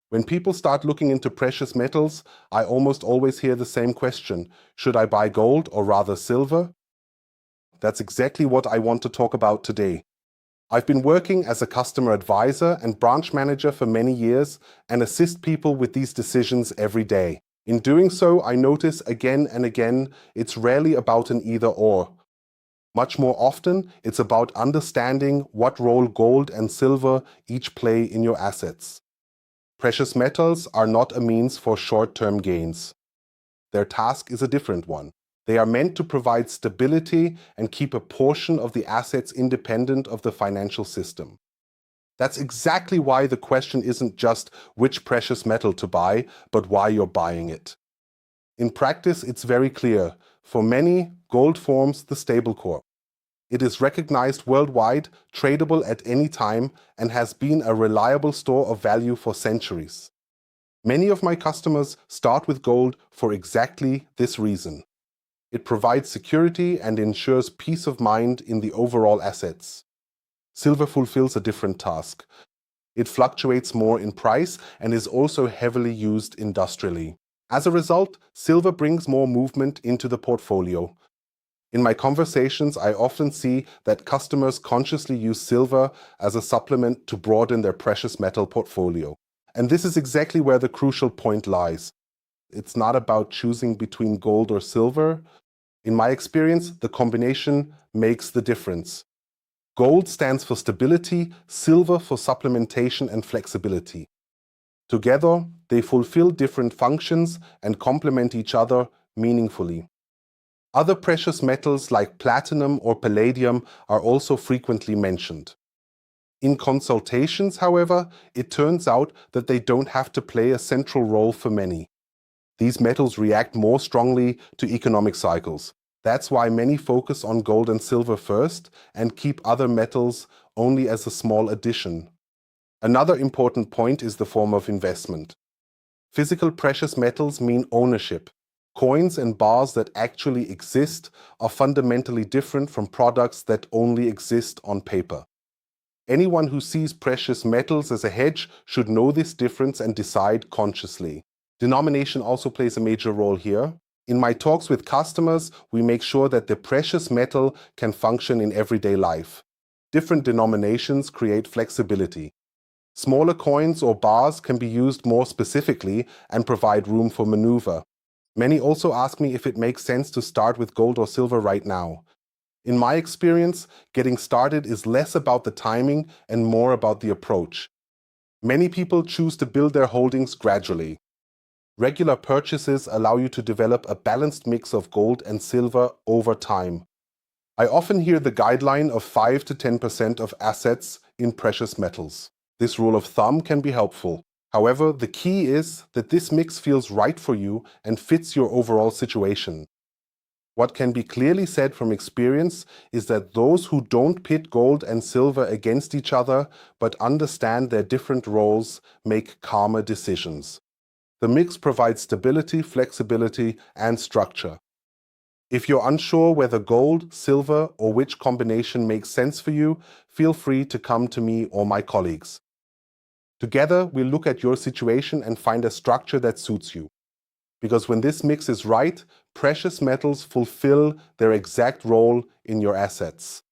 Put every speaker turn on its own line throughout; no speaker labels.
When people start looking into precious metals, I almost always hear the same question: should I buy gold or rather silver? That's exactly what I want to talk about today. I've been working as a customer advisor and branch manager for many years and assist people with these decisions every day. In doing so, I notice again and again it's rarely about an either-or. Much more often, it's about understanding what role gold and silver each play in your assets. Precious metals are not a means for short-term gains. Their task is a different one. They are meant to provide stability and keep a portion of the assets independent of the financial system. That's exactly why the question isn't just which precious metal to buy, but why you're buying it. In practice, it's very clear. For many, gold forms the stable core. It is recognized worldwide, tradable at any time, and has been a reliable store of value for centuries. Many of my customers start with gold for exactly this reason. It provides security and ensures peace of mind in the overall assets. Silver fulfills a different task. It fluctuates more in price and is also heavily used industrially. As a result, silver brings more movement into the portfolio. In my conversations, I often see that customers consciously use silver as a supplement to broaden their precious metal portfolio. And this is exactly where the crucial point lies. It's not about choosing between gold or silver. In my experience, the combination makes the difference. Gold stands for stability, silver for supplementation and flexibility. Together, they fulfill different functions and complement each other meaningfully. Other precious metals like platinum or palladium are also frequently mentioned. In consultations, however, it turns out that they don't have to play a central role for many. These metals react more strongly to economic cycles. That's why many focus on gold and silver first and keep other metals only as a small addition. Another important point is the form of investment. Physical precious metals mean ownership. Coins and bars that actually exist are fundamentally different from products that only exist on paper. Anyone who sees precious metals as a hedge should know this difference and decide consciously. Denomination also plays a major role here. In my talks with customers, we make sure that the precious metal can function in everyday life. Different denominations create flexibility. Smaller coins or bars can be used more specifically and provide room for maneuver. Many also ask me if it makes sense to start with gold or silver right now. In my experience, getting started is less about the timing and more about the approach. Many people choose to build their holdings gradually. Regular purchases allow you to develop a balanced mix of gold and silver over time. I often hear the guideline of 5 to 10% of assets in precious metals. This rule of thumb can be helpful. However, the key is that this mix feels right for you and fits your overall situation. What can be clearly said from experience is that those who don't pit gold and silver against each other but understand their different roles make calmer decisions. The mix provides stability, flexibility, and structure. If you're unsure whether gold, silver, or which combination makes sense for you, feel free to come to me or my colleagues. Together, we'll look at your situation and find a structure that suits you. Because when this mix is right, precious metals fulfill their exact role in your assets.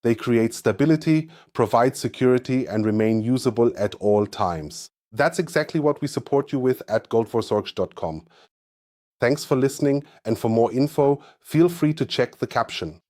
They create stability, provide security, and remain usable at all times. That's exactly what we support you with at Goldvorsorge.com. Thanks for listening, and for more info, feel free to check the caption.